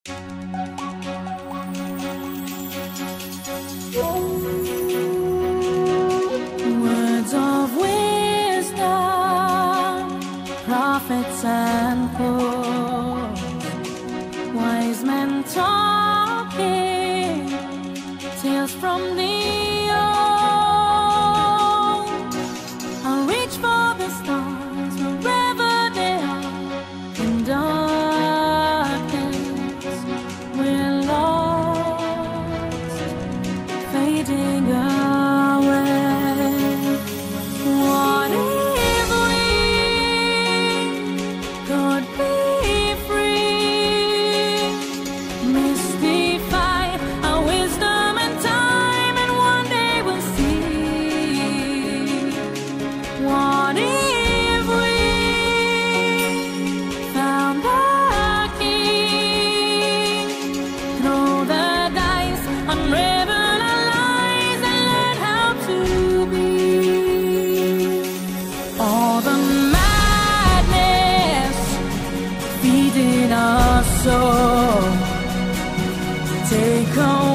Words of wisdom, prophets and poets, wise men talking, tales from the old. I'll reach for the stars wherever they are. In darkness, we're lost, fading away. What if we could be free? Mystify our wisdom and time, and one day we'll see. What if we found the King? Throw the dice, unravel our lies, and learn how to be. All the madness feeding our soul, take away